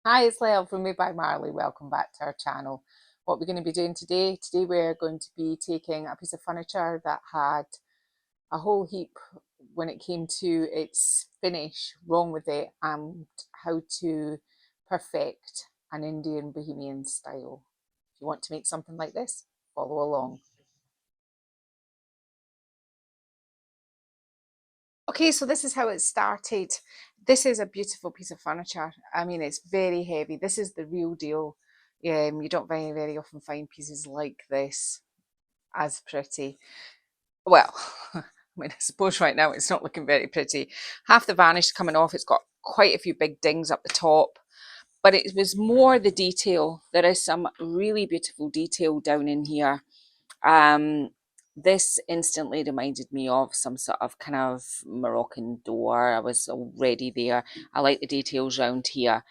Hi, it's Lael from Made by Marley. Welcome back to our channel. What we're going to be doing today we're going to be taking a piece of furniture that had a whole heap when it came to its finish wrong with it and how to perfect an Indian Bohemian style. If you want to make something like this, follow along. Okay, so this is how it started. This is a beautiful piece of furniture. I mean, it's very heavy. This is the real deal. You don't very often find pieces like this as pretty. Well, I mean, I suppose right now it's not looking very pretty. Half the varnish coming off. It's got quite a few big dings up the top, but it was more the detail. There is some really beautiful detail down in here. Um, this instantly reminded me of some sort of kind of Moroccan door. I was already there. I like the details around here.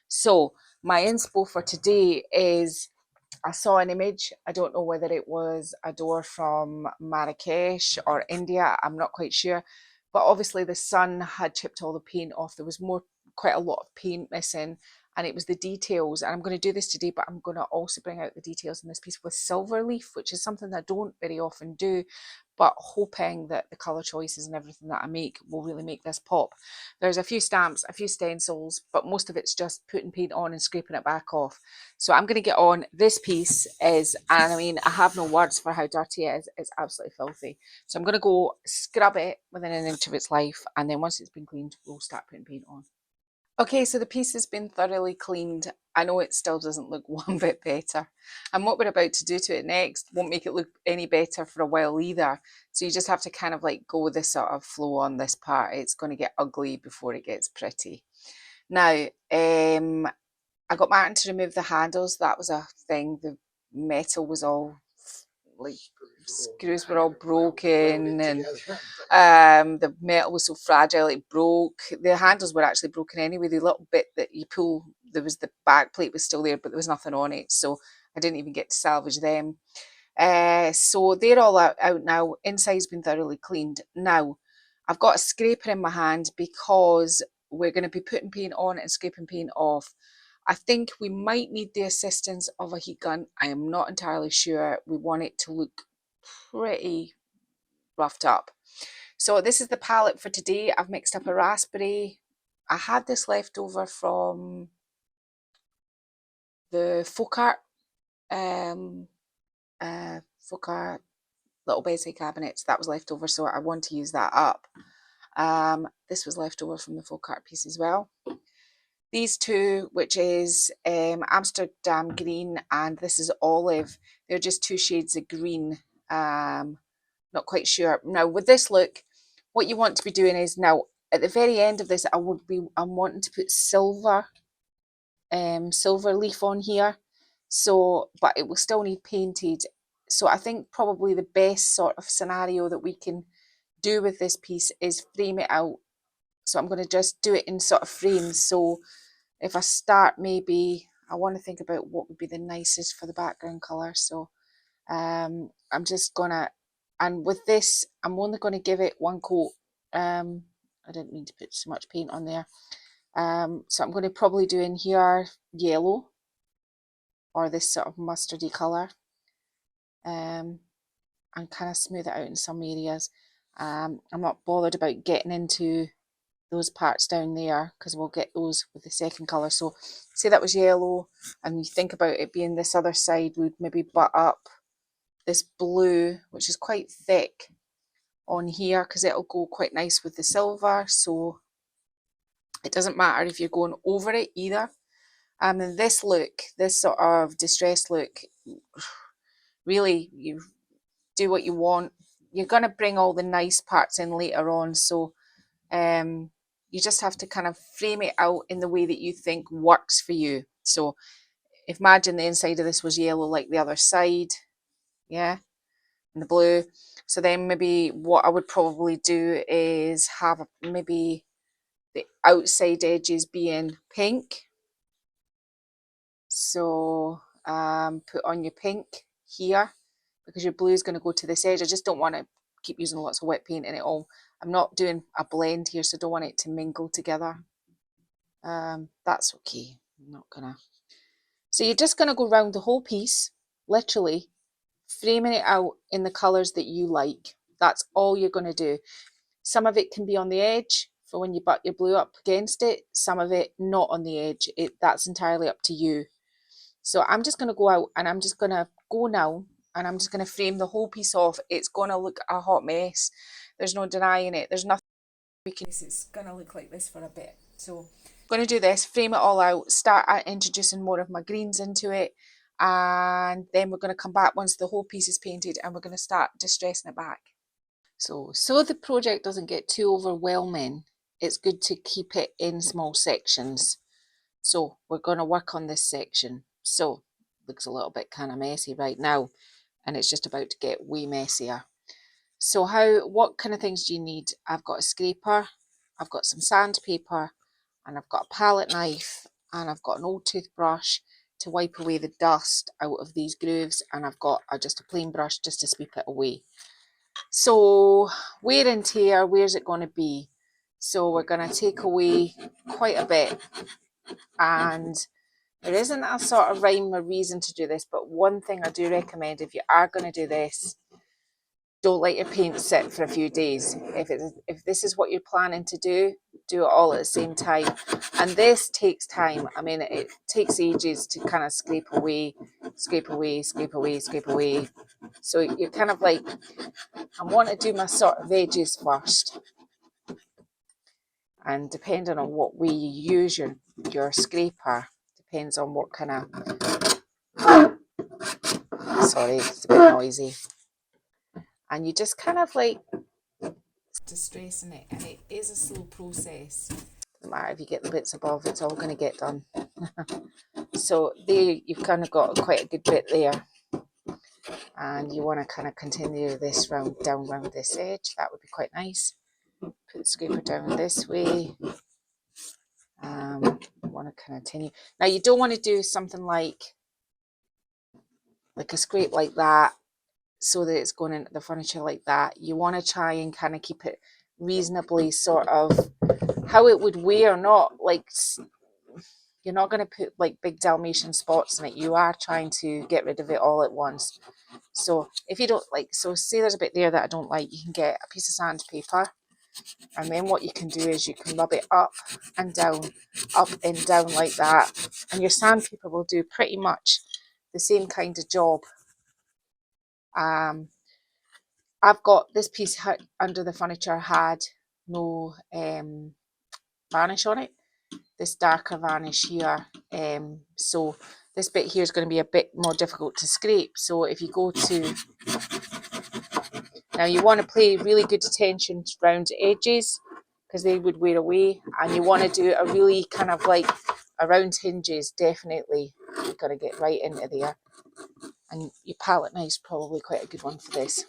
So my inspo for today is I saw an image. I don't know whether it was a door from Marrakesh or India. I'm not quite sure. But obviously the sun had chipped all the paint off. There was quite a lot of paint missing, and it was the details. And I'm going to do this today, but I'm going to also bring out the details in this piece with silver leaf, which is something that I don't very often do, but hoping that the colour choices and everything that I make will really make this pop. There's a few stamps, a few stencils, but most of it's just putting paint on and scraping it back off. So I'm going to get on. This piece is, and I mean, I have no words for how dirty it is. It's absolutely filthy. So I'm going to go scrub it within an inch of its life. And then once it's been cleaned, we'll start putting paint on. Okay, so the piece has been thoroughly cleaned. I know it still doesn't look one bit better. And what we're about to do to it next won't make it look any better for a while either. So you just have to kind of like go with this sort of flow on this part. It's going to get ugly before it gets pretty. Now, I got Martin to remove the handles. That was a thing. The metal was all like screws were all broken, and the metal was so fragile it broke. The handles were actually broken anyway. The little bit that you pull, there was the back plate was still there, but there was nothing on it, so I didn't even get to salvage them. So they're all out now. Inside's been thoroughly cleaned. Now I've got a scraper in my hand because we're going to be putting paint on and scraping paint off. I think we might need the assistance of a heat gun. I am not entirely sure. We want it to look pretty roughed up. So this is the palette for today. I've mixed up a raspberry. I had this left over from the folk art, folk art little bedside cabinets. That was left over, so I want to use that up. This was left over from the folk art piece as well. These two, which is Amsterdam green, and this is olive. They're just two shades of green. Not quite sure. Now with this look, what you want to be doing is now at the very end of this, I'm wanting to put silver leaf on here. So, but it will still need painted. So I think probably the best sort of scenario that we can do with this piece is frame it out. So I'm going to just do it in sort of frames. So if I start, maybe I want to think about what would be the nicest for the background colour. So I'm just gonna, and with this, I'm only going to give it one coat. I didn't mean to put so much paint on there. So I'm going to probably do in here yellow or this sort of mustardy colour, and kind of smooth it out in some areas. I'm not bothered about getting into those parts down there because we'll get those with the second colour. So say that was yellow and you think about it being this other side, we'd maybe butt up this blue, which is quite thick, on here because it'll go quite nice with the silver. So it doesn't matter if you're going over it either. And this look, this sort of distressed look, really, you do what you want. You're going to bring all the nice parts in later on. So you just have to kind of frame it out in the way that you think works for you. So imagine the inside of this was yellow like the other side, yeah, and the blue. So then maybe what I would probably do is have maybe the outside edges being pink. So put on your pink here because your blue is going to go to this edge. I just don't want to keep using lots of wet paint in it all. I'm not doing a blend here, so I don't want it to mingle together. That's okay. I'm not gonna. So you're just gonna go around the whole piece, literally framing it out in the colours that you like. That's all you're gonna do. Some of it can be on the edge for when you butt your blue up against it. Some of it not on the edge. That's entirely up to you. So I'm just gonna go out and I'm just gonna go now and I'm just gonna frame the whole piece off. It's gonna look a hot mess. There's no denying it. There's nothing we can. It's gonna look like this for a bit. So I'm gonna do this, frame it all out, start introducing more of my greens into it, and then we're gonna come back once the whole piece is painted and we're gonna start distressing it back. So the project doesn't get too overwhelming, it's good to keep it in small sections. So we're going to work on this section. So looks a little bit kind of messy right now, and it's just about to get way messier. So what kind of things do you need? I've got a scraper, I've got some sandpaper, and I've got a palette knife, and I've got an old toothbrush to wipe away the dust out of these grooves, and I've got just a plain brush just to sweep it away. So wear and tear, where's it going to be? So we're going to take away quite a bit, and there isn't a sort of rhyme or reason to do this, but one thing I do recommend if you are going to do this, don't let your paint sit for a few days. If this is what you're planning to do it all at the same time. And this takes time. I mean, it takes ages to kind of scrape away. So you're kind of like, I want to do my sort of edges first. And depending on what way you use your scraper, depends on what kind of, sorry, it's a bit noisy. And you just kind of like distressing it, and it is a slow process. Doesn't matter if you get the bits above, it's all going to get done. So there you've kind of got quite a good bit there, and you want to kind of continue this down round this edge. That would be quite nice. Put the scraper down this way. Want to continue. Now you don't want to do something like a scrape like that, so that it's going into the furniture like that. You want to try and kind of keep it reasonably sort of how it would wear, not like, you're not going to put like big Dalmatian spots in it. You are trying to get rid of it all at once. So if you don't like, so say there's a bit there that I don't like, you can get a piece of sandpaper, and then what you can do is you can rub it up and down like that, and your sandpaper will do pretty much the same kind of job. I've got this piece under the furniture had no varnish on it, this darker varnish here, so this bit here is going to be a bit more difficult to scrape. So if you go to, now you want to play really good attention around edges because they would wear away, and you want to do a really kind of like around hinges, definitely. You've got to get right into there, and your palette knife is probably quite a good one for this.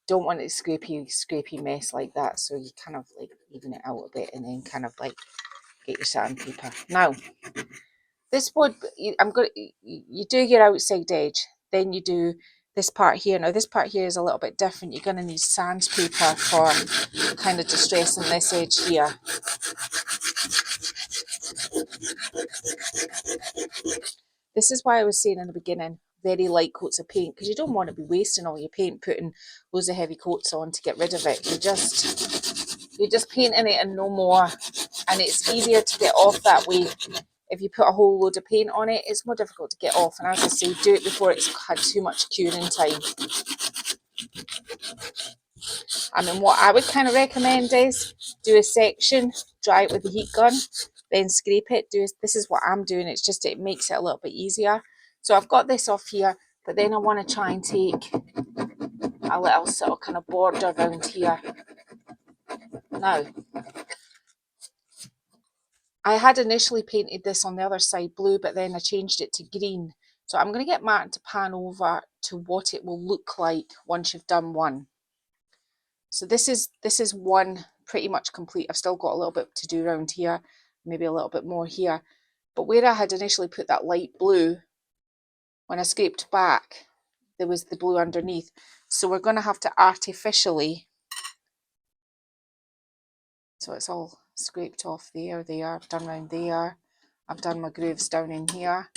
Don't want it scrapey mess like that, so you kind of like even it out a bit and then kind of like get your sandpaper. Now this would, you do your outside edge, then you do this part here. Now this part here is a little bit different. You're going to need sandpaper for kind of distressing this edge here. This is why I was saying in the beginning, very light coats of paint, because you don't want to be wasting all your paint putting loads of heavy coats on to get rid of it. You're just painting it and no more, and it's easier to get off that way. If you put a whole load of paint on it, it's more difficult to get off, and as I say, do it before it's had too much curing time. I mean, what I would kind of recommend is do a section, dry it with the heat gun, then scrape it. This is what I'm doing. It's just, it makes it a little bit easier. So I've got this off here, but then I want to try and take a little sort of kind of border around here. Now, I had initially painted this on the other side blue, but then I changed it to green. So I'm going to get Martin to pan over to what it will look like once you've done one. So this is one pretty much complete. I've still got a little bit to do around here, maybe a little bit more here. But where I had initially put that light blue, when I scraped back, there was the blue underneath. So we're going to have to artificially, so it's all scraped off there, I've done round there, I've done my grooves down in here.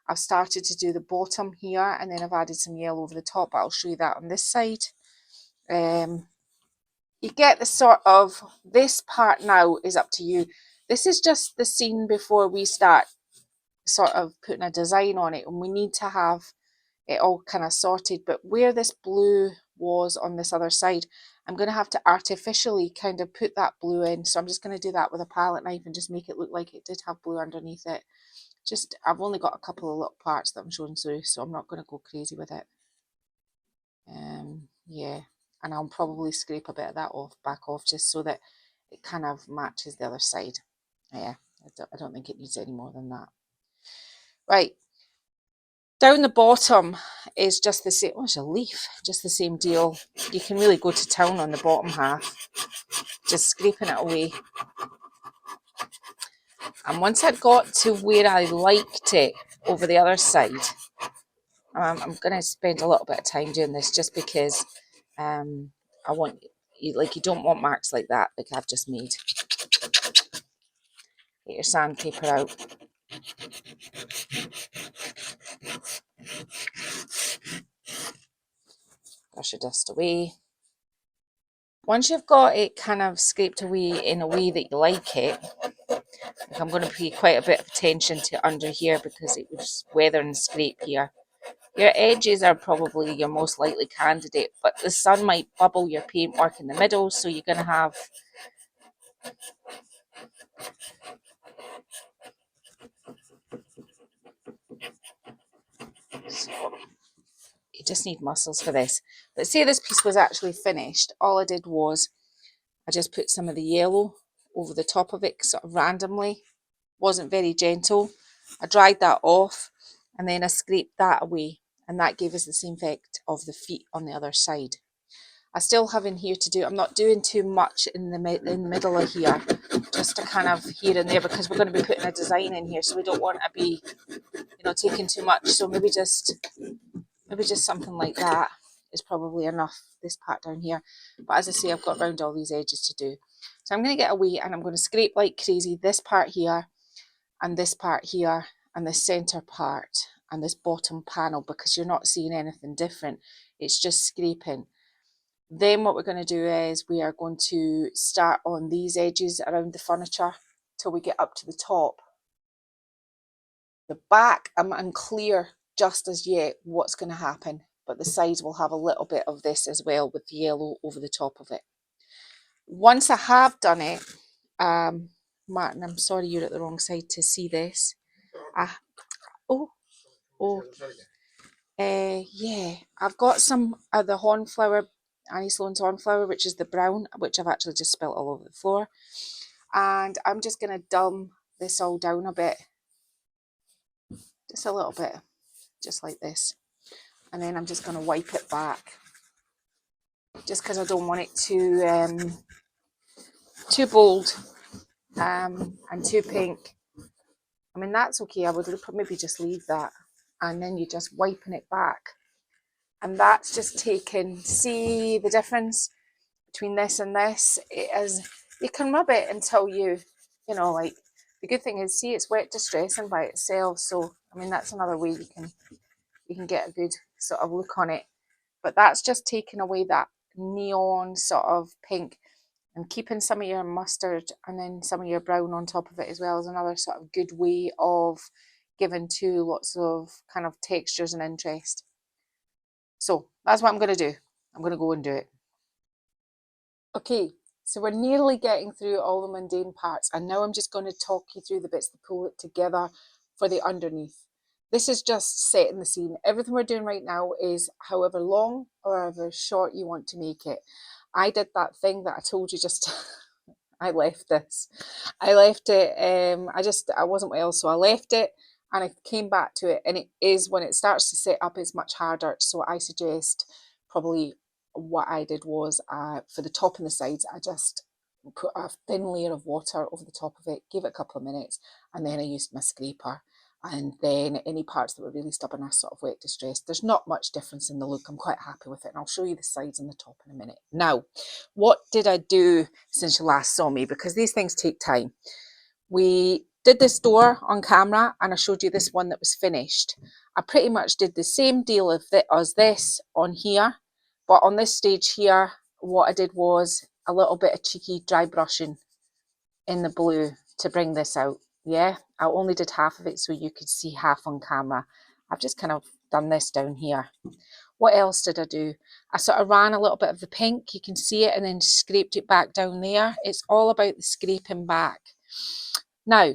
I've started to do the bottom here, and then I've added some yellow over the top, but I'll show you that on this side. You get the sort of, this part now is up to you. This is just the scene before we start sort of putting a design on it, and we need to have it all kind of sorted. But where this blue was on this other side, I'm going to have to artificially kind of put that blue in. So I'm just going to do that with a palette knife and just make it look like it did have blue underneath it. Just, I've only got a couple of little parts that I'm showing through, so I'm not going to go crazy with it. Yeah, and I'll probably scrape a bit of that back off just so that it kind of matches the other side. Yeah, I don't think it needs any more than that. Right, down the bottom is just the same. Oh, it's a leaf, just the same deal. You can really go to town on the bottom half, just scraping it away. And once I'd got to where I liked it over the other side, I'm going to spend a little bit of time doing this just because I want, you don't want marks like that, like I've just made. Get your sandpaper out. Brush your dust away. Once you've got it kind of scraped away in a way that you like it, like I'm going to pay quite a bit of attention to under here because it was weather and scrape here. Your edges are probably your most likely candidate, but the sun might bubble your paintwork in the middle, so you're going to have you just need muscles for this. But say this piece was actually finished, all I did was I just put some of the yellow over the top of it sort of randomly. Wasn't very gentle. I dried that off and then I scraped that away, and that gave us the same effect of the feet on the other side. I still have in here to do, I'm not doing too much in the middle of here, just to kind of here and there, because we're going to be putting a design in here, so we don't want to be, taking too much. So maybe just something like that is probably enough, this part down here. But as I say, I've got around all these edges to do. So I'm going to get away and I'm going to scrape like crazy this part here and this part here and this center part and this bottom panel, because you're not seeing anything different. It's just scraping. Then what we're going to do is we are going to start on these edges around the furniture till we get up to the top. The back, I'm unclear just as yet what's going to happen, but the sides will have a little bit of this as well with the yellow over the top of it. Once I have done it, Martin, I'm sorry you're at the wrong side to see this. Yeah, I've got some of the Hornflower, Annie Sloan's Hornflower, which is the brown, which I've actually just spilt all over the floor. And I'm just going to dumb this all down a bit, just a little bit, just like this. And then I'm just going to wipe it back, just because I don't want it too bold and too pink. I mean, that's okay. I would maybe just leave that, and then you're just wiping it back. And that's just taking, see the difference between this and this? It is, you can rub it until like, the good thing is, see, it's wet distressing by itself. So, I mean, that's another way you can get a good sort of look on it. But that's just taking away that neon sort of pink and keeping some of your mustard and then some of your brown on top of it as well, is another sort of good way of giving to lots of kind of textures and interest. So that's what I'm going to do. I'm going to go and do it. Okay, so we're nearly getting through all the mundane parts, and now I'm just going to talk you through the bits that pull it together for the underneath. This is just setting the scene. Everything we're doing right now is however long or however short you want to make it. I did that thing that I told you just I left this. I left it, I wasn't well, so I left it and I came back to it, and it is, when it starts to set up, it's much harder. So I suggest probably what I did was for the top and the sides, I just put a thin layer of water over the top of it, gave it a couple of minutes, and then I used my scraper. And then any parts that were really stubborn I sort of wet distressed. There's not much difference in the look. I'm quite happy with it, and I'll show you the sides and the top in a minute. Now, what did I do since you last saw me? Because these things take time. We did this door on camera, and I showed you this one that was finished. I pretty much did the same deal as this on here, but on this stage here, what I did was a little bit of cheeky dry brushing in the blue to bring this out. Yeah, I only did half of it so you could see half on camera. I've just kind of done this down here. What else did I do? I sort of ran a little bit of the pink, you can see it, and then scraped it back down there. It's all about the scraping back. Now,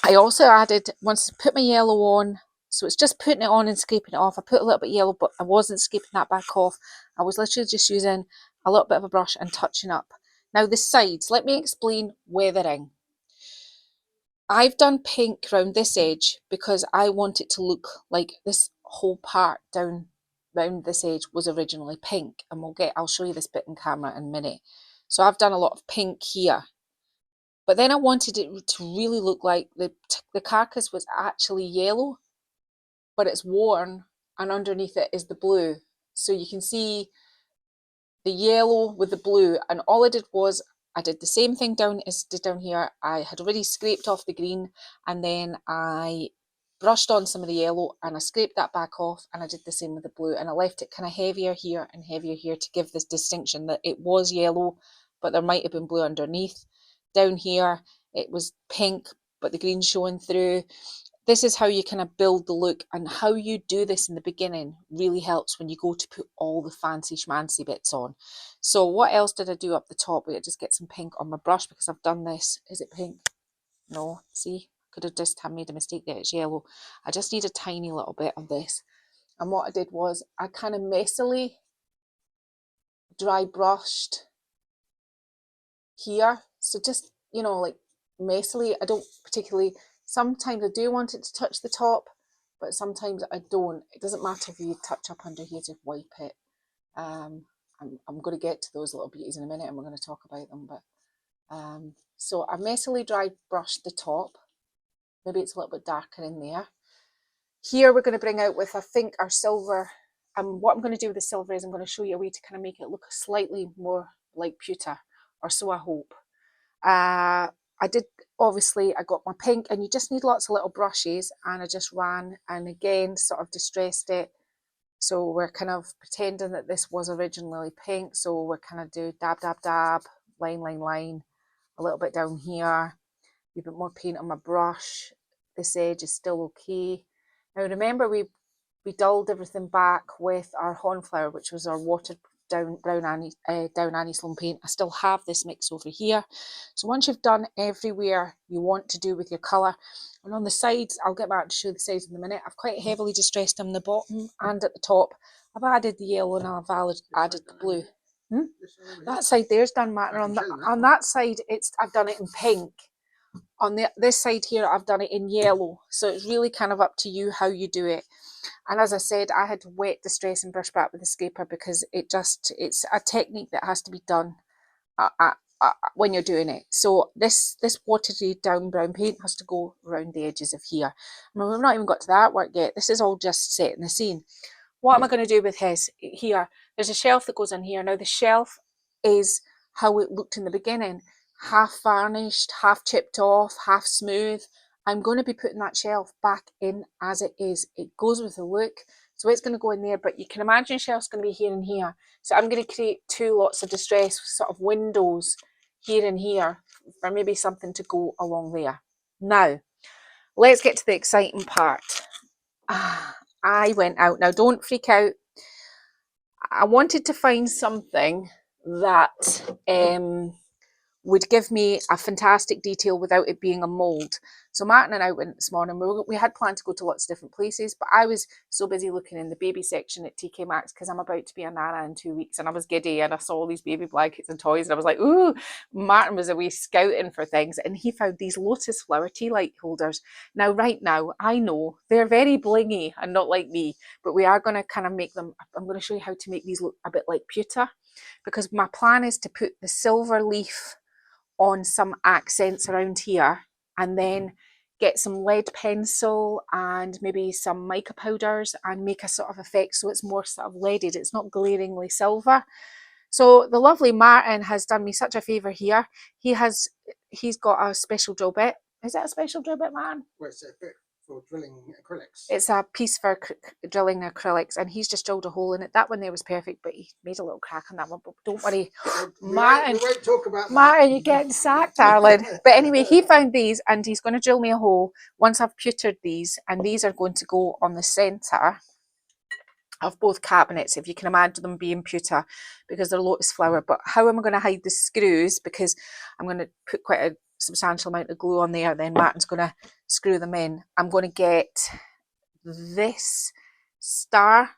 I also added, once I put my yellow on, so it's just putting it on and scraping it off. I put a little bit of yellow, but I wasn't scraping that back off. I was literally just using a little bit of a brush and touching up. Now the sides, let me explain weathering. I've done pink around this edge because I want it to look like this whole part down around this edge was originally pink, and I'll show you this bit in camera in a minute. So I've done a lot of pink here, but then I wanted it to really look like the carcass was actually yellow, but it's worn, and underneath it is the blue. So you can see the yellow with the blue, and all I did was I did the same thing down as did down here. I had already scraped off the green, and then I brushed on some of the yellow and I scraped that back off, and I did the same with the blue, and I left it kind of heavier here and heavier here to give this distinction that it was yellow, but there might have been blue underneath. Down here it was pink, but the green showing through. This is how you kind of build the look, and how you do this in the beginning really helps when you go to put all the fancy schmancy bits on. So what else did I do up the top? Wait, I just get some pink on my brush because I've done this. Is it pink? No, see, could have just made a mistake there. It's yellow. I just need a tiny little bit of this. And what I did was I kind of messily dry brushed here. So just, you know, like messily. I don't particularly, sometimes I do want it to touch the top, but sometimes I don't. It doesn't matter if you touch up under here to wipe it. I'm going to get to those little beauties in a minute, and we're going to talk about them. But so I messily dry brushed the top. Maybe it's a little bit darker in there. Here we're going to bring out with, I think, our silver. What I'm going to do with the silver is I'm going to show you a way to kind of make it look slightly more like pewter, or so I hope. I did, obviously, I got my pink, and you just need lots of little brushes, and I just ran and again sort of distressed it. So we're kind of pretending that this was originally pink. So we're kind of do dab, dab, dab, line, line, line, a little bit down here, a bit more paint on my brush. This edge is still okay. Now remember, we dulled everything back with our Hornflower, which was our watered down Annie Sloan paint. I still have this mix over here. So once you've done everywhere you want to do with your colour, and on the sides, I'll get back to show the sides in a minute. I've quite heavily distressed on the bottom and at the top. I've added the yellow and I've added the blue. That side there's done, Matt. On that side, I've done it in pink. On this side here, I've done it in yellow. So it's really kind of up to you how you do it. And as I said, I had to wet distress and brush back with the scraper because it's a technique that has to be done when you're doing it. So this watered down brown paint has to go around the edges of here. I mean, we've not even got to the artwork yet. This is all just setting the scene. What am I going to do with his here? There's a shelf that goes in here. Now the shelf is how it looked in the beginning. Half varnished, half chipped off, half smooth. I'm going to be putting that shelf back in as it is. It goes with the look. So it's going to go in there, but you can imagine shelf's going to be here and here. So I'm going to create two lots of distress sort of windows here and here for maybe something to go along there. Now, let's get to the exciting part. I went out. Now, don't freak out. I wanted to find something that would give me a fantastic detail without it being a mould. So Martin and I went this morning. We had planned to go to lots of different places, but I was so busy looking in the baby section at TK Maxx because I'm about to be a nana in 2 weeks, and I was giddy and I saw all these baby blankets and toys, and I was like, ooh. Martin was away scouting for things, and he found these lotus flower tea light holders. Now, right now, I know they're very blingy and not like me, but we are going to kind of make them. I'm going to show you how to make these look a bit like pewter, because my plan is to put the silver leaf on some accents around here, and then get some lead pencil and maybe some mica powders and make a sort of effect so it's more sort of leaded. It's not glaringly silver. So the lovely Martin has done me such a favour here. He's got a special drill bit. Is it a special drill bit, Martin? Well, it's a bit for drilling acrylics. It's a piece for drilling acrylics, and he's just drilled a hole in it. That one there was perfect, but he made a little crack on that one. But don't worry, Martin. We won't talk about that. Martin, you're getting sacked, darling. But anyway, he found these, and he's going to drill me a hole once I've pewtered these, and these are going to go on the centre of both cabinets, if you can imagine them being pewter, because they're lotus flower. But how am I going to hide the screws? Because I'm going to put quite a substantial amount of glue on there, then Martin's going to screw them in. I'm going to get this star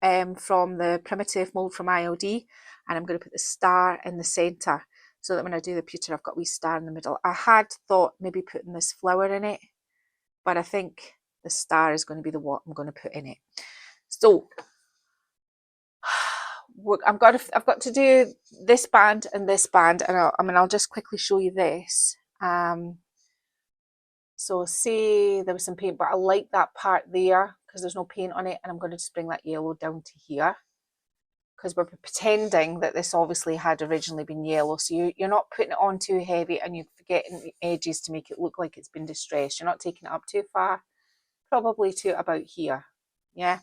from the primitive mould from ILD, and I'm going to put the star in the centre so that when I do the pewter I've got a wee star in the middle. I had thought maybe putting this flower in it, but I think the star is going to be the what I'm going to put in it. So I've got to do this band and this band, and I'll just quickly show you this. So see, there was some paint, but I like that part there because there's no paint on it, and I'm going to just bring that yellow down to here because we're pretending that this obviously had originally been yellow. So you're not putting it on too heavy, and you're forgetting the edges to make it look like it's been distressed. You're not taking it up too far, probably to about here, yeah.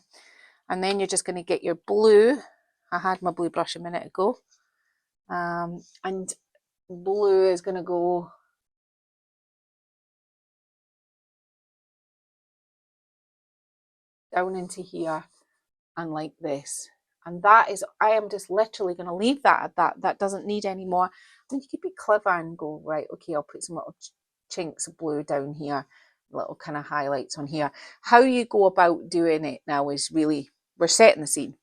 And then you're just going to get your blue. I had my blue brush a minute ago. And blue is going to go down into here and like this. And that is, I am just literally going to leave that at that. That doesn't need any more. I think you could be clever and go, right, okay, I'll put some little chinks of blue down here, little kind of highlights on here. How you go about doing it now is really, we're setting the scene.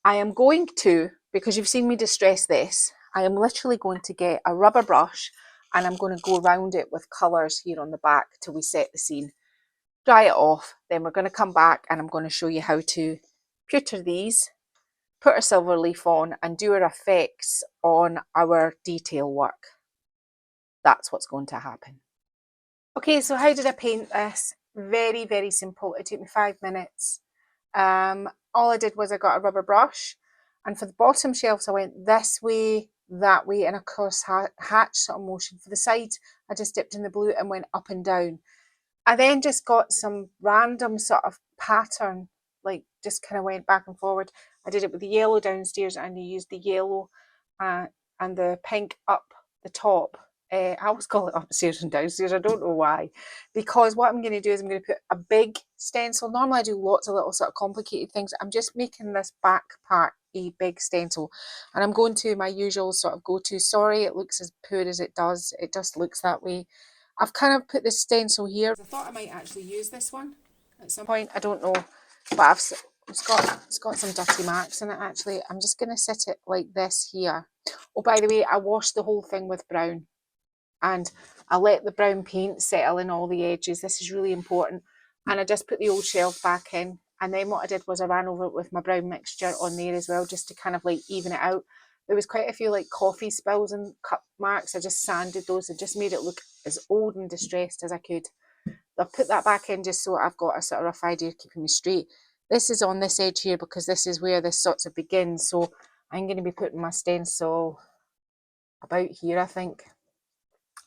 I am going to, because you've seen me distress this, I am literally going to get a rubber brush and I'm going to go around it with colours here on the back till we set the scene. Dry it off, then we're going to come back and I'm going to show you how to pewter these, put our silver leaf on and do our effects on our detail work. That's what's going to happen. Okay, so how did I paint this? Very, very simple. It took me 5 minutes. All I did was I got a rubber brush, and for the bottom shelves I went this way, that way, and of course hatch sort of motion. For the sides I just dipped in the blue and went up and down. I then just got some random sort of pattern, like just kind of went back and forward. I did it with the yellow downstairs and I used the yellow and the pink up the top. I always call it upstairs and downstairs. I don't know why. Because what I'm going to do is I'm going to put a big stencil. Normally I do lots of little sort of complicated things. I'm just making this back part a big stencil. And I'm going to my usual sort of go-to. Sorry, it looks as poor as it does. It just looks that way. I've kind of put this stencil here. I thought I might actually use this one at some point. I don't know. But it's got some dirty marks in it actually. I'm just going to sit it like this here. Oh, by the way, I washed the whole thing with brown. And I let the brown paint settle in all the edges. This is really important. And I just put the old shelf back in. And then what I did was I ran over it with my brown mixture on there as well, just to kind of like even it out. There was quite a few like coffee spills and cup marks. I just sanded those and just made it look as old and distressed as I could. I've put that back in just so I've got a sort of rough idea of keeping me straight. This is on this edge here because this is where this sort of begins. So I'm going to be putting my stencil about here, I think.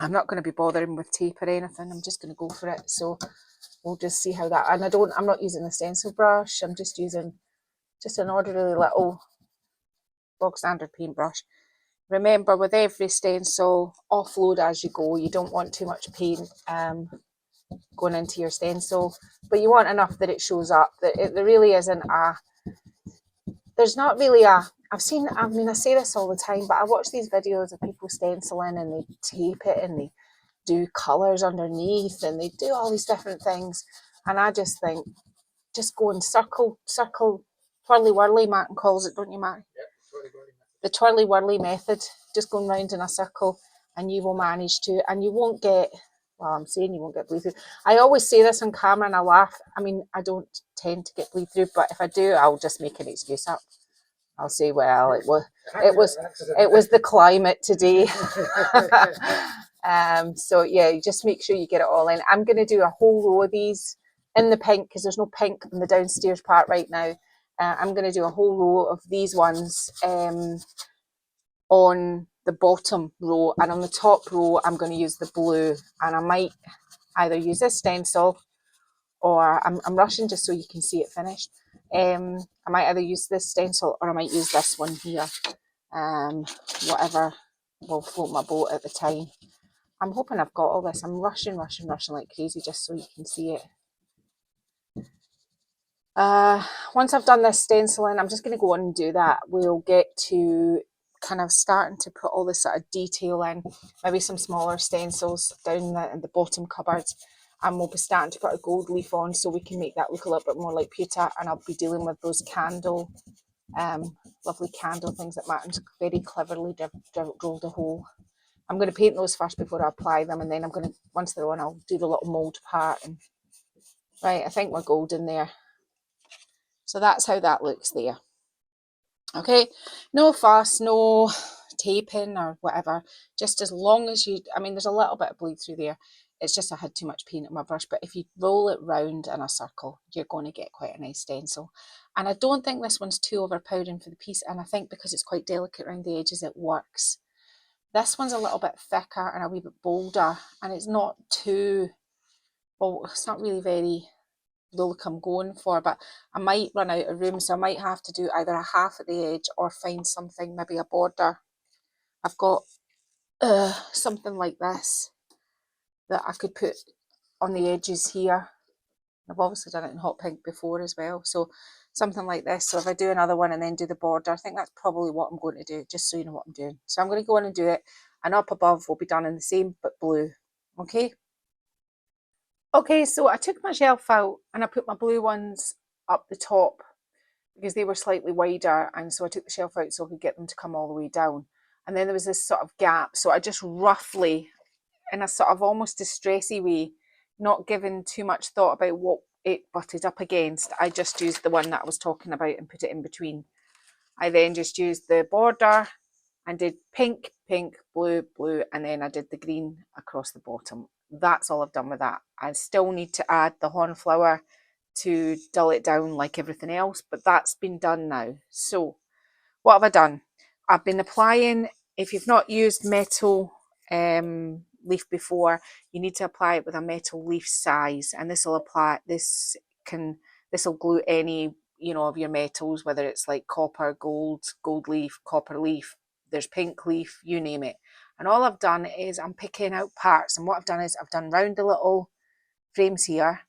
I'm not going to be bothering with tape or anything. I'm just going to go for it. So we'll just see how that, and I'm not using a stencil brush. I'm just using just an ordinary little bog standard paintbrush. Remember, with every stencil, offload as you go. You don't want too much paint going into your stencil, but you want enough that it shows up. That there really isn't there's not really I say this all the time, but I watch these videos of people stenciling and they tape it and they do colours underneath and they do all these different things. And I just think, just go in circle, twirly whirly, Martin calls it, don't you, Martin? Yeah, the twirly whirly method, just going round in a circle and you will manage to, and you won't get, well, I'm saying you won't get bleed through. I always say this on camera and I laugh. I mean, I don't tend to get bleed through, but if I do, I'll just make an excuse up. I'll say, well, it was the climate today. So yeah, you just make sure you get it all in. I'm going to do a whole row of these in the pink because there's no pink in the downstairs part right now. I'm going to do a whole row of these ones on the bottom row, and on the top row I'm going to use the blue, and I might either use this stencil, or I'm rushing just so you can see it finished. I might either use this stencil or I might use this one here. Whatever will float my boat at the time. I'm hoping I've got all this. I'm rushing like crazy just so you can see it. Once I've done this stenciling, I'm just going to go on and do that. We'll get to kind of starting to put all this sort of detail in, maybe some smaller stencils down in the bottom cupboards, and we'll be starting to put a gold leaf on so we can make that look a little bit more like pewter. And I'll be dealing with those candle, lovely candle things that Martin's very cleverly drilled a hole. I'm going to paint those first before I apply them, and then I'm going to, once they're on, I'll do the little mould part. And right, I think we're golden there. So that's how that looks there. Okay, no fuss, no taping or whatever, just as long as you, I mean, there's a little bit of bleed through there. It's just I had too much paint on my brush, but if you roll it round in a circle, you're going to get quite a nice stencil. And I don't think this one's too overpowering for the piece, and I think because it's quite delicate around the edges, it works. This one's a little bit thicker and a wee bit bolder, and it's not too, well, it's not really very the look I'm going for, but I might run out of room, so I might have to do either a half at the edge or find something, maybe a border. I've got something like this that I could put on the edges here. I've obviously done it in hot pink before as well, so something like this. So if I do another one and then do the border, I think that's probably what I'm going to do, just so you know what I'm doing. So I'm going to go on and do it, and up above will be done in the same but blue. Okay. Okay, so I took my shelf out and I put my blue ones up the top because they were slightly wider, and so I took the shelf out so I could get them to come all the way down. And then there was this sort of gap, so I just roughly, in a sort of almost distressy way, not giving too much thought about what it butted up against, I just used the one that I was talking about and put it in between. I then just used the border and did pink, pink, blue, blue, and then I did the green across the bottom. That's all I've done with that. I still need to add the hornflower to dull it down like everything else, but that's been done now. So what have I done? I've been applying, if you've not used metal leaf before, you need to apply it with a metal leaf size, and this will apply, this will glue any, you know, of your metals, whether it's like copper, gold, gold leaf, copper leaf, there's pink leaf, you name it. And all I've done is I'm picking out parts, and what I've done is I've done round the little frames here,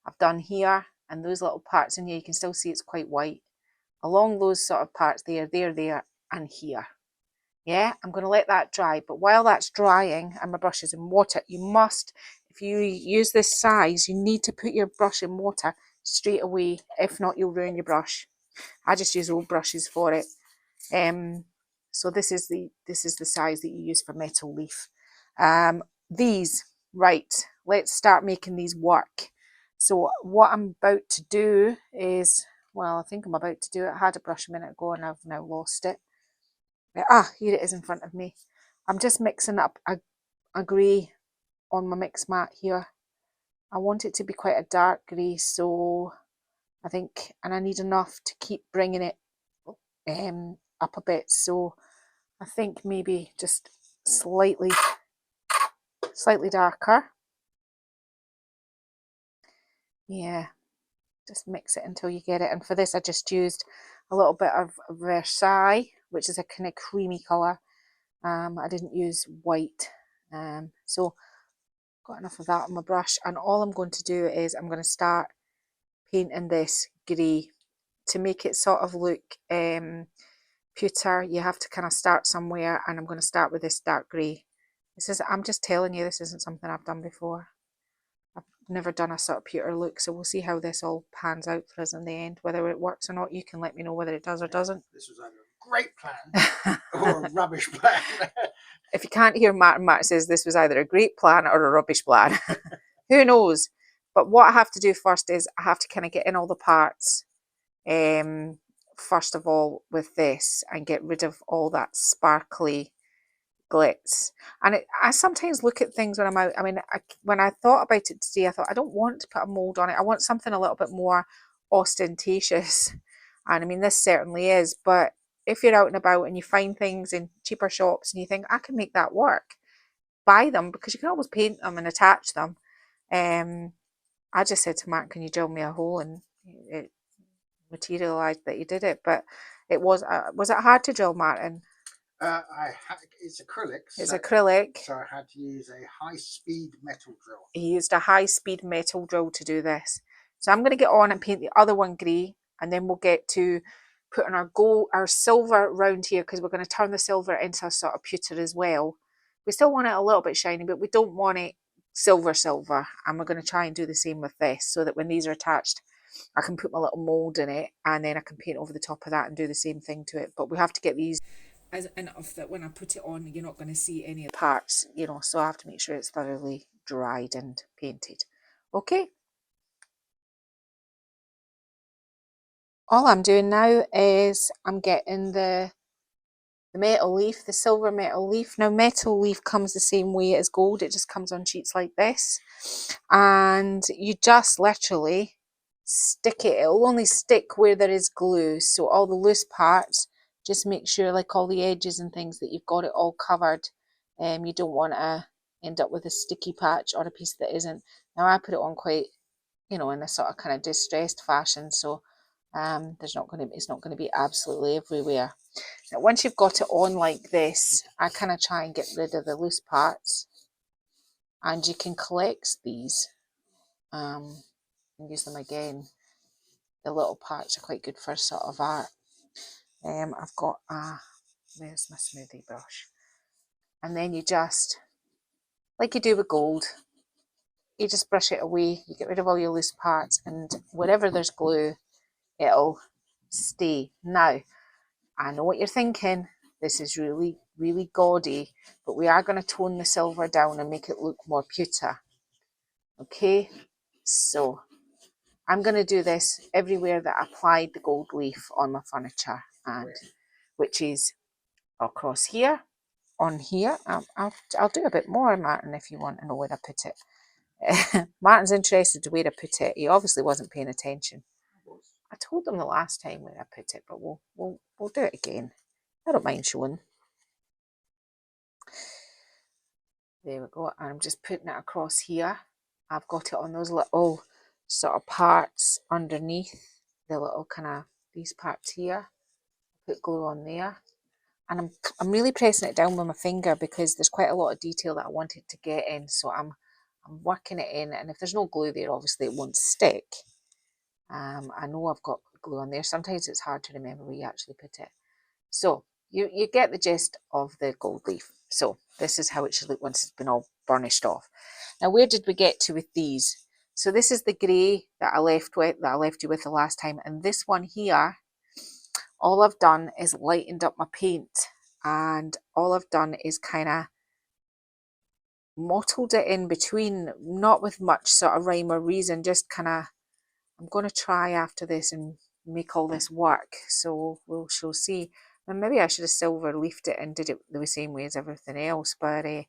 I've done here, and those little parts in here, you can still see it's quite white, along those sort of parts there, and here. Yeah, I'm going to let that dry, but while that's drying and my brush is in water, you must, if you use this size, you need to put your brush in water straight away. If not, you'll ruin your brush. I just use old brushes for it. So this is the size that you use for metal leaf. These, right, let's start making these work. So what I'm about to do is, well, I think I'm about to do it. I had a brush a minute ago and I've now lost it. Ah, here it is in front of me. I'm just mixing up a grey on my mix mat here. I want it to be quite a dark grey, so I think, and I need enough to keep bringing it up a bit, so I think maybe just slightly darker. Yeah, just mix it until you get it. And for this I just used a little bit of Versailles, which is a kind of creamy colour. I didn't use white, so got enough of that on my brush, and all I'm going to do is I'm going to start painting this grey to make it sort of look pewter. You have to kind of start somewhere, and I'm going to start with this dark grey. This is, I'm just telling you, this isn't something I've done before. I've never done a sort of pewter look, so we'll see how this all pans out for us in the end, whether it works or not. You can let me know whether it does or doesn't. This was either a great plan or a rubbish plan. If you can't hear Martin says this was either a great plan or a rubbish plan. Who knows? But what I have to do first is I have to kind of get in all the parts, first of all, with this, and get rid of all that sparkly glitz. And I sometimes look at things when I'm out. I mean, when I thought about it today, I thought I don't want to put a mould on it. I want something a little bit more ostentatious. And I mean, this certainly is. But if you're out and about and you find things in cheaper shops and you think, I can make that work, buy them, because you can always paint them and attach them. I just said to Mark, can you drill me a hole? And it materialised that he did it. But it was it hard to drill, Martin? It's acrylic. It's acrylic. So I had to use a high-speed metal drill. He used a high-speed metal drill to do this. So I'm going to get on and paint the other one grey, and then we'll get to putting our silver round here, because we're going to turn the silver into a sort of pewter as well. We still want it a little bit shiny, but we don't want it silver, and we're going to try and do the same with this, so that when these are attached, I can put my little mould in it, and then I can paint over the top of that and do the same thing to it. But we have to get these as enough that when I put it on, you're not going to see any of the parts, so I have to make sure it's thoroughly dried and painted. Okay. All I'm doing now is I'm getting the metal leaf, the silver metal leaf. Now, metal leaf comes the same way as gold. It just comes on sheets like this. And you just literally stick it. It'll only stick where there is glue. So all the loose parts, just make sure, like all the edges and things, that you've got it all covered. You don't want to end up with a sticky patch or a piece that isn't. Now, I put it on quite, in a sort of kind of distressed fashion. So it's not going to be absolutely everywhere. Now, once you've got it on like this, I kind of try and get rid of the loose parts, and you can collect these and use them again. The little parts are quite good for sort of art. I've got where's my smoothie brush? And then you just, like you do with gold, you just brush it away. You get rid of all your loose parts, and wherever there's glue, it'll stay. Now, I know what you're thinking. This is really, really gaudy, but we are going to tone the silver down and make it look more pewter. Okay, so I'm going to do this everywhere that I applied the gold leaf on my furniture, and which is across here, on here. I'll do a bit more, Martin, if you want to know where I put it. Martin's interested to where I put it. He obviously wasn't paying attention. I told him the last time where I put it, but we'll do it again. I don't mind showing. There we go. And I'm just putting it across here. I've got it on those little sort of parts underneath, the little kind of these parts here. Put glue on there. And I'm really pressing it down with my finger, because there's quite a lot of detail that I want it to get in. So I'm working it in, and if there's no glue there, obviously it won't stick. I know I've got glue on there. Sometimes it's hard to remember where you actually put it. So you get the gist of the gold leaf. So this is how it should look once it's been all burnished off. Now, where did we get to with these? So this is the grey that I left you with the last time, and this one here, all I've done is lightened up my paint, and all I've done is kind of mottled it in between, not with much sort of rhyme or reason, just kind of, I'm going to try after this and make all this work. So we'll see. And maybe I should have silver leafed it and did it the same way as everything else, but I've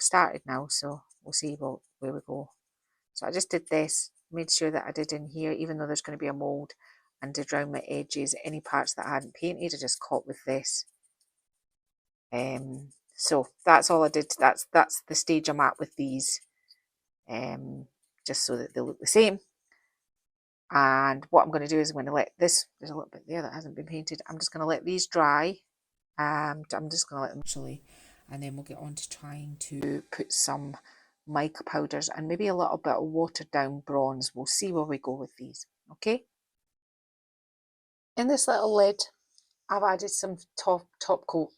started now, so we'll see where we go. So I just did this, made sure that I did in here, even though there's going to be a mould, and did round my edges. Any parts that I hadn't painted, I just caught with this. So that's all I did. That's the stage I'm at with these, just so that they look the same. And what I'm going to do is I'm going to let this, there's a little bit there that hasn't been painted. I'm just going to let these dry. I'm just going to let them actually, and then we'll get on to trying to put some mica powders and maybe a little bit of watered down bronze. We'll see where we go with these. Okay. In this little lid, I've added some top coat,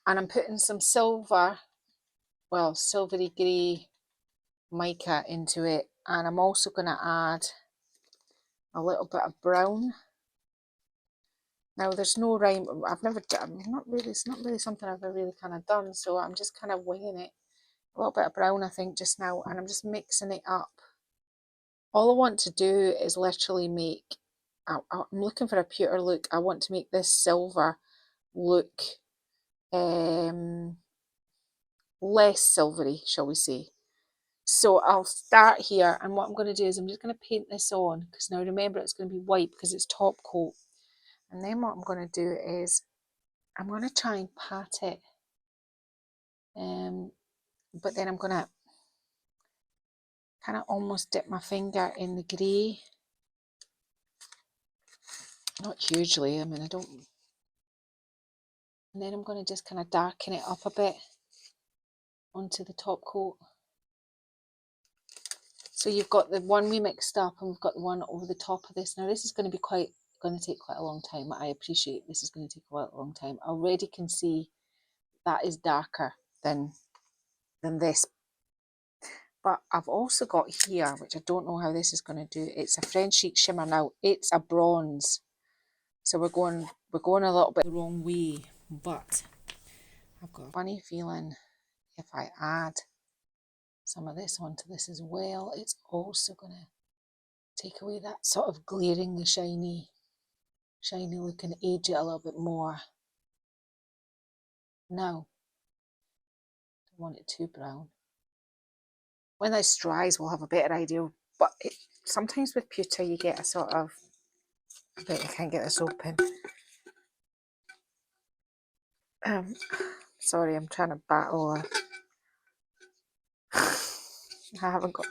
and I'm putting some silver, well, silvery grey mica into it, and I'm also going to add a little bit of brown. Now, there's no rhyme. It's not really something I've ever really kind of done, so I'm just kind of winging it. A little bit of brown, I think, just now, and I'm just mixing it up. All I want to do is literally make, I'm looking for a pewter look. I want to make this silver look less silvery, shall we say. So I'll start here, and what I'm going to do is I'm just going to paint this on, because now remember it's going to be white because it's top coat. And then what I'm going to do is I'm going to try and pat it, but then I'm going to kind of almost dip my finger in the grey. Not hugely, I mean, I don't. And then I'm going to just kind of darken it up a bit onto the top coat. So you've got the one we mixed up, and we've got the one over the top of this. Now this is going to be going to take quite a long time. I appreciate this is going to take quite a long time. I already can see that is darker than this. But I've also got here, which I don't know how this is going to do. It's a French Chic shimmer. Now it's a bronze, so we're going a little bit the wrong way. But I've got a funny feeling if I add some of this onto this as well, it's also going to take away that sort of glaring, shiny look, and age it a little bit more. Now, don't want it too brown. When this dries, we'll have a better idea. But sometimes with pewter, you get a sort of, I bet you can't get this open. Sorry, I'm trying to battle. I haven't got.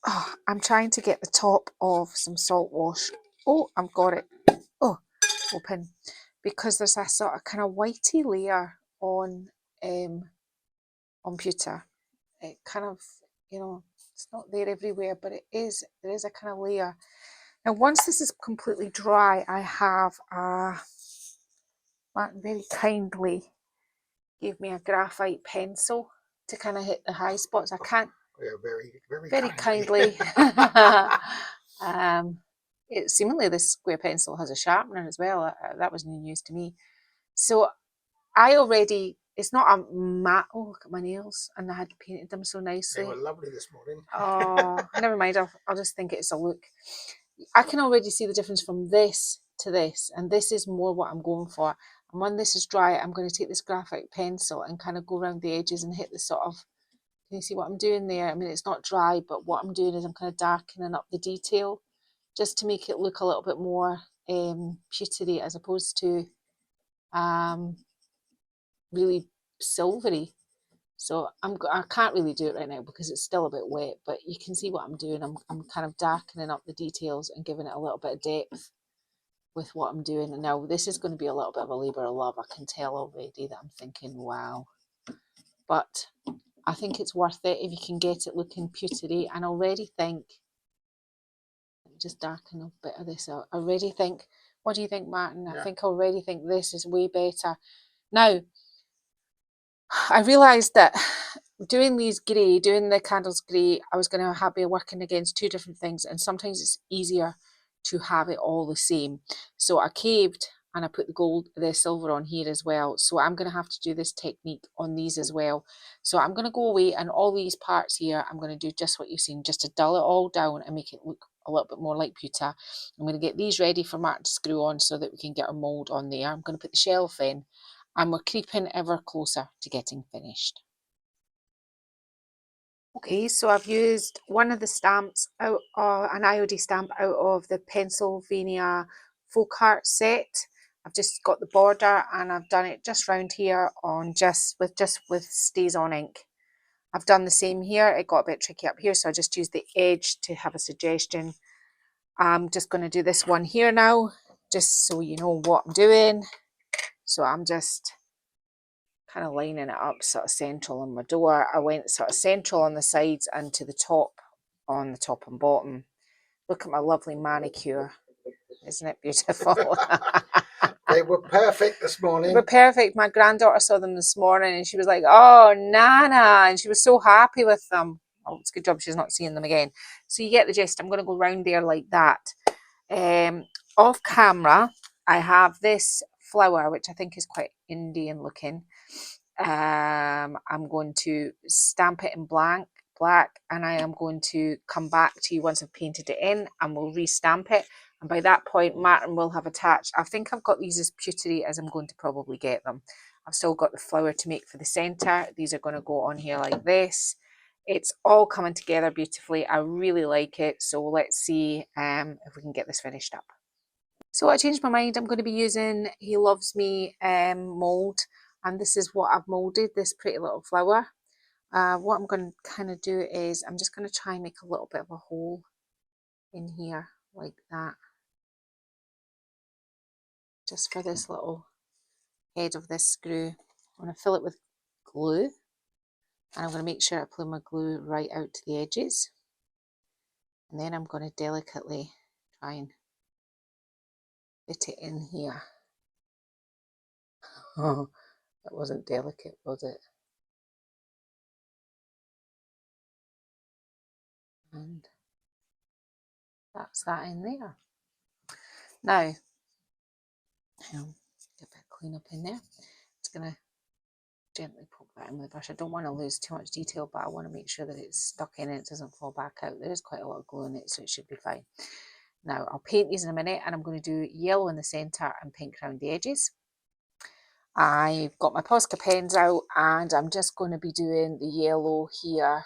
Oh, I'm trying to get the top of some salt wash. Oh, I've got it. Oh, open, because there's a sort of kind of whitey layer on pewter. It kind of, it's not there everywhere, but there is a kind of layer. Now, once this is completely dry, I have Martin very kindly gave me a graphite pencil to kind of hit the high spots. I can't. Yeah, very kindly. Seemingly this square pencil has a sharpener as well. That was new news to me. So it's not a matte. Oh, look at my nails, and I had painted them so nicely. They were lovely this morning. Oh, never mind. I'll just think it's a look. I can already see the difference from this to this, and this is more what I'm going for. And when this is dry, I'm going to take this graphite pencil and kind of go around the edges and hit the sort of. Can you see what I'm doing there? I mean, it's not dry, but what I'm doing is I'm kind of darkening up the detail just to make it look a little bit more pewtery as opposed to really silvery. So I can't really do it right now because it's still a bit wet, but you can see what I'm doing. I'm kind of darkening up the details and giving it a little bit of depth with what I'm doing. And now this is going to be a little bit of a labour of love. I can tell already that I'm thinking, wow. But I think it's worth it if you can get it looking pewtery. And I already think, let me just darken a bit of this out. I already think, what do you think, Martin? Yeah. I already think this is way better. Now, I realised that doing the candles grey, I was going to be working against two different things, and sometimes it's easier to have it all the same. So I caved and I put the silver on here as well. So I'm going to have to do this technique on these as well. So I'm going to go away, and all these parts here, I'm going to do just what you've seen, just to dull it all down and make it look a little bit more like pewter. I'm going to get these ready for Martin to screw on so that we can get our mould on there. I'm going to put the shelf in, and we're creeping ever closer to getting finished. Okay, so I've used one of the stamps out, an IOD stamp out of the Pennsylvania folk art set. I've just got the border, and I've done it just round here on just with Stays On ink. I've done the same here. It got a bit tricky up here, so I just used the edge to have a suggestion. I'm just going to do this one here now, just so you know what I'm doing. So I'm just kind of lining it up sort of central on my door. I went sort of central on the sides and to the top on the top and bottom. Look at my lovely manicure. Isn't it beautiful? They were perfect this morning. They were perfect. My granddaughter saw them this morning and she was like, oh, Nana. And she was so happy with them. Oh, it's a good job she's not seeing them again. So you get the gist. I'm going to go round there like that. Off camera, I have this flower, which I think is quite Indian looking. I'm going to stamp it in black, and I am going to come back to you once I've painted it in, and we'll restamp it. And by that point, Martin will have attached, I think I've got these as pewtery as I'm going to probably get them. I've still got the flower to make for the centre. These are going to go on here like this. It's all coming together beautifully. I really like it. So let's see if we can get this finished up. So I changed my mind. I'm going to be using He Loves Me mould. And this is what I've moulded, this pretty little flower. What I'm going to kind of do is I'm just going to try and make a little bit of a hole in here like that. Just for this little head of this screw. I'm going to fill it with glue. And I'm going to make sure I apply my glue right out to the edges. And then I'm going to delicately try and fit it in here. Oh, that wasn't delicate, was it? And that's that in there. Now, get a bit of clean up in there. Just going to gently poke that in with the brush. I don't want to lose too much detail, but I want to make sure that it's stuck in it doesn't fall back out. There is quite a lot of glue in it, so it should be fine. Now, I'll paint these in a minute, and I'm going to do yellow in the centre and pink around the edges. I've got my Posca pens out, and I'm just going to be doing the yellow here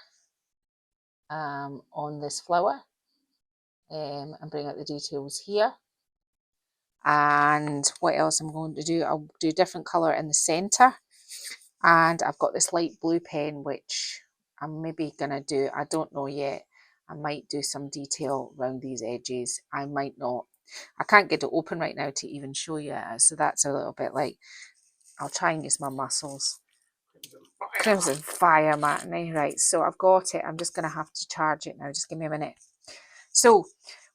on this flower and bring out the details here. And what else I'm going to do? I'll do a different colour in the centre. And I've got this light blue pen, which I'm maybe going to do, I don't know yet. I might do some detail around these edges. I might not. I can't get it open right now to even show you. So that's a little bit like, I'll try and use my muscles. Crimson Fire Matinee. Right, so I've got it. I'm just going to have to charge it now. Just give me a minute. So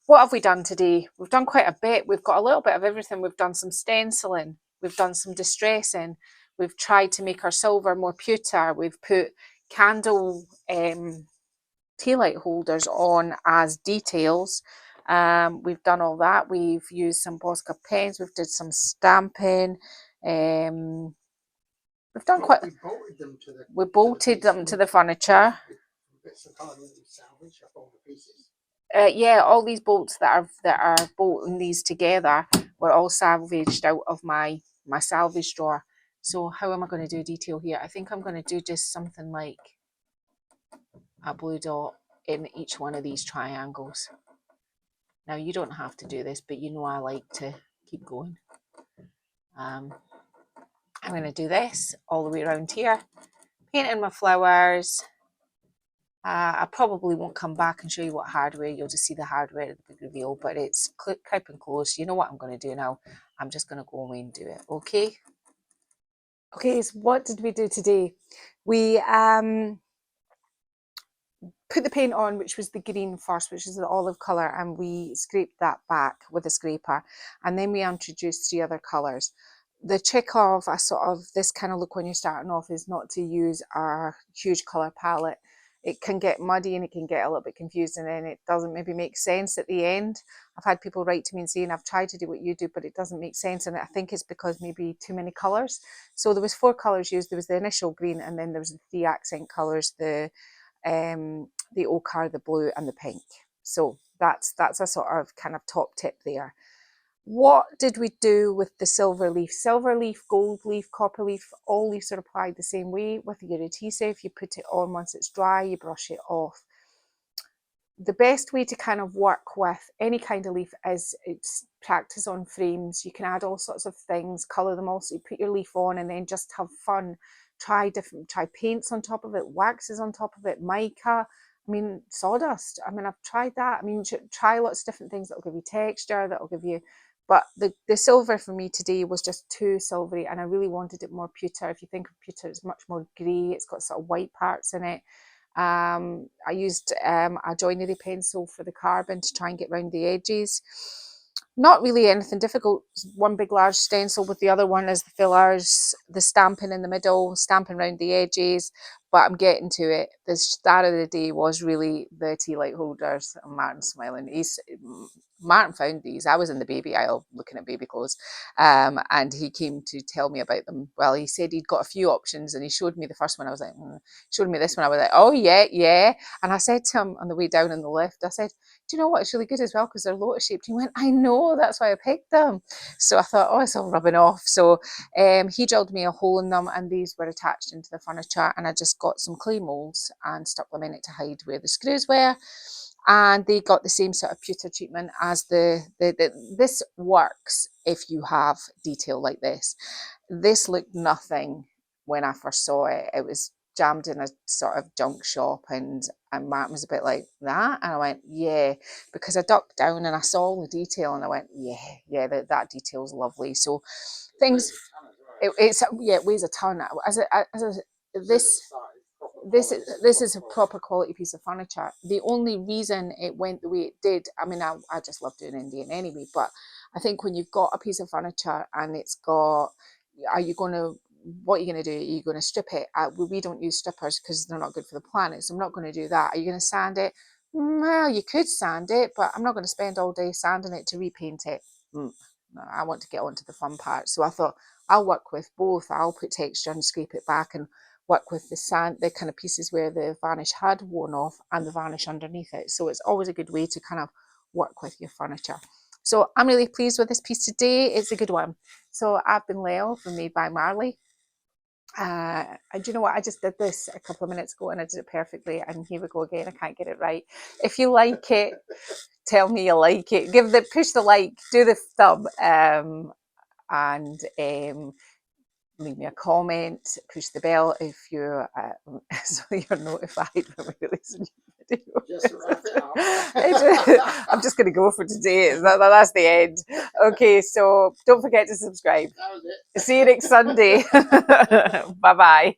what have we done today? We've done quite a bit. We've got a little bit of everything. We've done some stenciling. We've done some distressing. We've tried to make our silver more pewter. We've put candle tea light holders on as details. We've done all that. We've used some Posca pens. We've did some stamping. We've done quite. We bolted them to the furniture. Yeah, all these bolts that are bolting these together were all salvaged out of my salvage drawer. So how am I going to do detail here? I think I'm going to do just something like a blue dot in each one of these triangles. Now you don't have to do this, but you know I like to keep going. I'm going to do this all the way around here, painting my flowers. I probably won't come back and show you what hardware. You'll just see the hardware at the big reveal, but it's creeping close. You know what I'm going to do now? I'm just going to go away and do it. Okay. Okay, so what did we do today? We put the paint on, which was the green first, which is the olive colour, and we scraped that back with a scraper, and then we introduced 3 other colours. The trick of a sort of this kind of look when you're starting off is not to use a huge colour palette. It can get muddy and it can get a little bit confusing, and it doesn't maybe make sense at the end. I've had people write to me and saying, I've tried to do what you do, but it doesn't make sense. And I think it's because maybe too many colours. So there was 4 colours used. There was the initial green, and then there was the 3 accent colours, the ochre, the blue, and the pink. So that's a sort of kind of top tip there. What did we do with the silver leaf? Silver leaf, gold leaf, copper leaf, all leaves are applied the same way with your adhesive. You put it on once it's dry, you brush it off. The best way to kind of work with any kind of leaf is it's practice on frames. You can add all sorts of things, colour them all, so you put your leaf on and then just have fun. Try paints on top of it, waxes on top of it, mica. I mean, sawdust. I mean, I've tried that. I mean, try lots of different things that will give you texture, that will give you. But the silver for me today was just too silvery, and I really wanted it more pewter. If you think of pewter, it's much more grey. It's got sort of white parts in it. I used a joinery pencil for the carbon to try and get around the edges. Not really anything difficult. One big large stencil with the other one is the fillers, the stamping in the middle, stamping around the edges. but I'm getting to it. The star of the day was really the tea light holders, and Martin smiling. Martin found these. I was in the baby aisle looking at baby clothes, and he came to tell me about them. Well, he said he'd got a few options, and he showed me the first one. I was like, showed me this one. I was like, oh yeah, yeah. And I said to him on the way down in the lift, I said, do you know what? It's really good as well because they're lotus shaped. He went, I know, that's why I picked them. So I thought, oh, it's all rubbing off. So he drilled me a hole in them, and these were attached into the furniture, and I just got some clay molds and stuck them in it to hide where the screws were, and they got the same sort of pewter treatment as this works if you have detail like this. This looked nothing when I first saw it. It was jammed in a sort of junk shop, and Martin was a bit like that, and I went, yeah, because I ducked down and I saw all the detail, and I went, yeah, that detail's lovely. So things, it weighs a ton. This is a proper quality piece of furniture. The only reason it went the way it did, I mean, I just love doing Indian anyway, but I think when you've got a piece of furniture and it's got, what are you going to do? Are you going to strip it? We don't use strippers because they're not good for the planet, so I'm not going to do that. Are you going to sand it? Well, you could sand it, but I'm not going to spend all day sanding it to repaint it. No, I want to get onto the fun part. So I thought I'll work with both. I'll put texture and scrape it back, and work with the sand, the kind of pieces where the varnish had worn off, and the varnish underneath it. So it's always a good way to kind of work with your furniture. So I'm really pleased with this piece today. It's a good one. So I've been Leo from Made by Marley. And do you know what? I just did this a couple of minutes ago and I did it perfectly. And here we go again. I can't get it right. If you like it, tell me you like it. Push the like, do the thumb, and leave me a comment, push the bell if you're so you're notified when we release a new video. Just wrap it up. I'm just going to go for today. That's the end. Okay, so don't forget to subscribe. That was it. See you next Sunday. Bye bye.